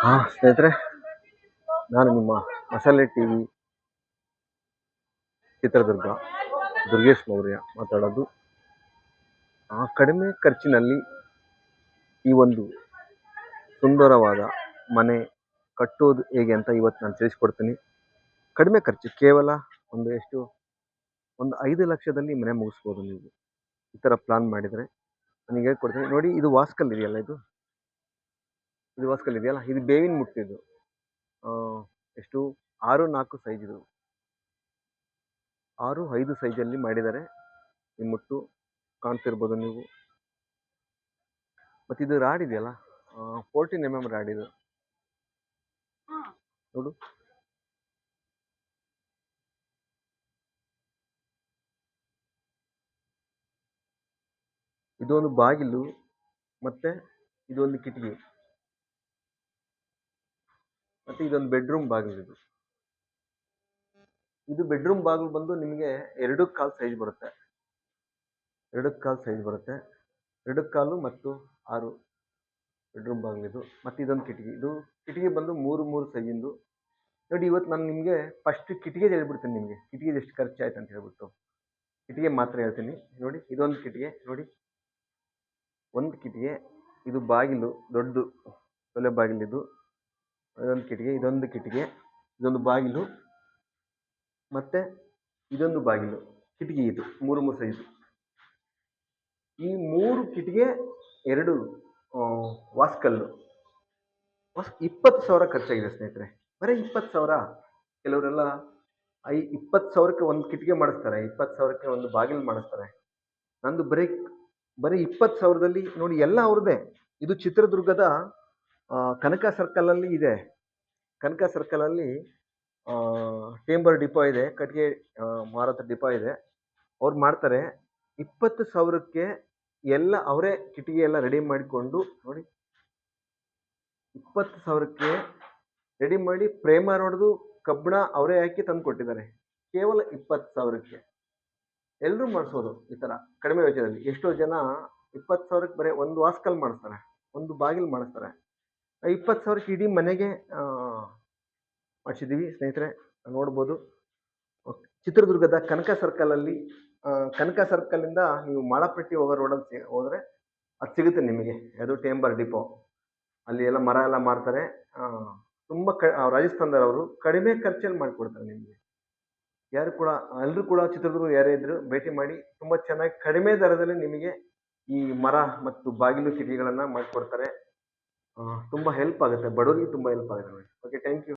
ಸ್ನೇಹಿತರೆ, ನಾನು ನಿಮ್ಮ ಮಸಾಲೆ ಟಿವಿ ಚಿತ್ರದುರ್ಗ ದುರ್ಗೇಶ್ ಮೌರ್ಯ ಮಾತಾಡೋದು. ಕಡಿಮೆ ಖರ್ಚಿನಲ್ಲಿ ಈ ಒಂದು ಸುಂದರವಾದ ಮನೆ ಕಟ್ಟೋದು ಹೇಗೆ ಅಂತ ಇವತ್ತು ನಾನು ತಿಳಿಸ್ಕೊಡ್ತೀನಿ. ಕಡಿಮೆ ಖರ್ಚು, ಕೇವಲ ಒಂದು 5 ಲಕ್ಷದಲ್ಲಿ ಮನೆ ಮುಗಿಸ್ಬೋದು ನೀವು ಈ ಥರ ಪ್ಲಾನ್ ಮಾಡಿದರೆ. ನನಗೆ ಹೇಳ್ಕೊಡ್ತೀನಿ ನೋಡಿ. ಇದು ವಾಸ್ಕಲ್ ಇದೆಯಲ್ಲ, ಇದು ವಾಸ್ಕಲ್ ಇದೆಯಲ್ಲ, ಇದು ಬೇವಿನ ಮುಟ್ಟಿದ್ದು. ಎಷ್ಟು 6-4 ಸೈಜ್, ಇದು 6-5 ಸೈಜಲ್ಲಿ ಮಾಡಿದ್ದಾರೆ. ಈ ಮುಟ್ಟು ಕಾಣ್ತಿರ್ಬೋದು ನೀವು. ಮತ್ತು ಇದು ರಾಡ್ ಇದೆಯಲ್ಲ, 14 mm ರಾಡ್ ಇದು ನೋಡು. ಇದೊಂದು ಬಾಗಿಲು, ಮತ್ತೆ ಇದೊಂದು ಕಿಟಕಿ, ಮತ್ತೆ ಇದೊಂದು ಬೆಡ್ರೂಮ್ ಬಾಗಿಲು. ಇದು ಬೆಡ್ರೂಮ್ ಬಾಗಿಲು ಬಂದು ನಿಮಗೆ 2.25 ಸೈಜ್ ಬರುತ್ತೆ. 2.25 ಸೈಜ್ ಬರುತ್ತೆ. 2.25 ಮತ್ತು 6 ಬೆಡ್ರೂಮ್ ಬಾಗಿಲಿದು. ಮತ್ತು ಇದೊಂದು ಕಿಟಕಿ, ಇದು ಕಿಟಕಿ ಬಂದು 3 ಸೈಜಿಂದು. ನೋಡಿ, ಇವತ್ತು ನಾನು ನಿಮಗೆ ಫಸ್ಟ್ ಕಿಟಕಿಗೆ ಹೇಳ್ಬಿಡ್ತೀನಿ. ನಿಮಗೆ ಕಿಟಕಿಗೆ ಎಷ್ಟು ಖರ್ಚಾಯ್ತು ಅಂತ ಹೇಳ್ಬಿಟ್ಟು ಕಿಟಕಿ ಮಾತ್ರ ಹೇಳ್ತೀನಿ. ನೋಡಿ, ಇದೊಂದು ಕಿಟಕಿ ನೋಡಿ, ಒಂದು ಕಿಟಕಿ. ಇದು ಬಾಗಿಲು, ದೊಡ್ಡ ಒಲೆ ಬಾಗಿಲಿದು. ಇದೊಂದು ಕಿಟಕಿ, ಇದೊಂದು ಕಿಟಕಿ, ಇದೊಂದು ಬಾಗಿಲು, ಮತ್ತೆ ಇದೊಂದು ಬಾಗಿಲು. ಕಿಟಕಿ ಇದು 3 ಸೈಜು. ಈ 3 ಕಿಟಕಿ, 2 ವಾಸ್ಕಲ್ಲು. 20,000 ಖರ್ಚಾಗಿದೆ ಸ್ನೇಹಿತರೆ, ಬರೀ 20,000. ಕೆಲವರೆಲ್ಲ 20,000ಕ್ಕೆ ಒಂದು ಕಿಟಕಿ ಮಾಡಿಸ್ತಾರೆ, 20,000ಕ್ಕೆ ಒಂದು ಬಾಗಿಲು ಮಾಡಿಸ್ತಾರೆ. ನಂದು ಬರೀ 20,000ದಲ್ಲಿ ನೋಡಿ, ಎಲ್ಲ ಅವ್ರದ್ದೇ. ಇದು ಚಿತ್ರದುರ್ಗದ ಕನಕ ಸರ್ಕಲಲ್ಲಿ ಇದೆ. ಕನಕ ಸರ್ಕಲಲ್ಲಿ ಟೇಂಬರ್ ಡಿಪೋ ಇದೆ, ಕಟ್ಟಿಗೆ ಮಾರಾಟ ಡಿಪೋ ಇದೆ. ಅವ್ರು ಮಾಡ್ತಾರೆ. 20,000ಕ್ಕೆ ಎಲ್ಲ ಅವರೇ ಕಿಟಕಿ ಎಲ್ಲ ರೆಡಿ ಮಾಡಿಕೊಂಡು ನೋಡಿ. 20,000ಕ್ಕೆ ರೆಡಿ ಮಾಡಿ ಪ್ರೇಮರ್ ಹೊಡೆದು ಕಬ್ಬಣ ಅವರೇ ಹಾಕಿ ತಂದು ಕೊಟ್ಟಿದ್ದಾರೆ. ಕೇವಲ 20,000ಕ್ಕೆ ಎಲ್ಲರೂ ಮಾಡಿಸೋದು ಈ ಥರ ಕಡಿಮೆ ವೆಚ್ಚದಲ್ಲಿ. ಎಷ್ಟೋ ಜನ 20,000ಕ್ಕೆ ಬರೀ ಒಂದು ವಾಸ್ಕಲ್ ಮಾಡಿಸ್ತಾರೆ, ಒಂದು ಬಾಗಿಲು ಮಾಡಿಸ್ತಾರೆ. 20,000ಕ್ಕೆ ಇಡೀ ಮನೆಗೆ ಮಾಡಿಸಿದ್ದೀವಿ ಸ್ನೇಹಿತರೆ, ನೋಡ್ಬೋದು. ಚಿತ್ರದುರ್ಗದ ಕನಕ ಸರ್ಕಲಲ್ಲಿ, ಕನಕ ಸರ್ಕಲಿಂದ ನೀವು ಮಾಳಪಟ್ಟಿ ಹೋಗೋ ರೋಡಲ್ಲಿ ಹೋದರೆ ಅದು ಸಿಗುತ್ತೆ ನಿಮಗೆ. ಅದು ಟೇಂಬರ್ ಡಿಪೋ, ಅಲ್ಲಿ ಎಲ್ಲ ಮರ ಎಲ್ಲ ಮಾರ್ತಾರೆ. ತುಂಬ ರಾಜಸ್ಥಾನದವರು ಕಡಿಮೆ ಖರ್ಚಲ್ಲಿ ಮಾಡಿಕೊಡ್ತಾರೆ ನಿಮಗೆ. ಯಾರು ಕೂಡ, ಎಲ್ಲರೂ ಕೂಡ ಚಿತ್ರದುರ್ಗ ಯಾರೇ ಇದ್ದರೂ ಭೇಟಿ ಮಾಡಿ. ತುಂಬ ಚೆನ್ನಾಗಿ ಕಡಿಮೆ ದರದಲ್ಲಿ ನಿಮಗೆ ಈ ಮರ ಮತ್ತು ಬಾಗಿಲು ಕಿಟಕಿಗಳನ್ನು ಮಾಡಿಕೊಡ್ತಾರೆ. ತುಂಬ ಹೆಲ್ಪ್ ಆಗುತ್ತೆ, ಬಡವರಿಗೆ ತುಂಬ ಹೆಲ್ಪ್ ಆಗುತ್ತೆ ನೋಡಿ. Okay, thank you.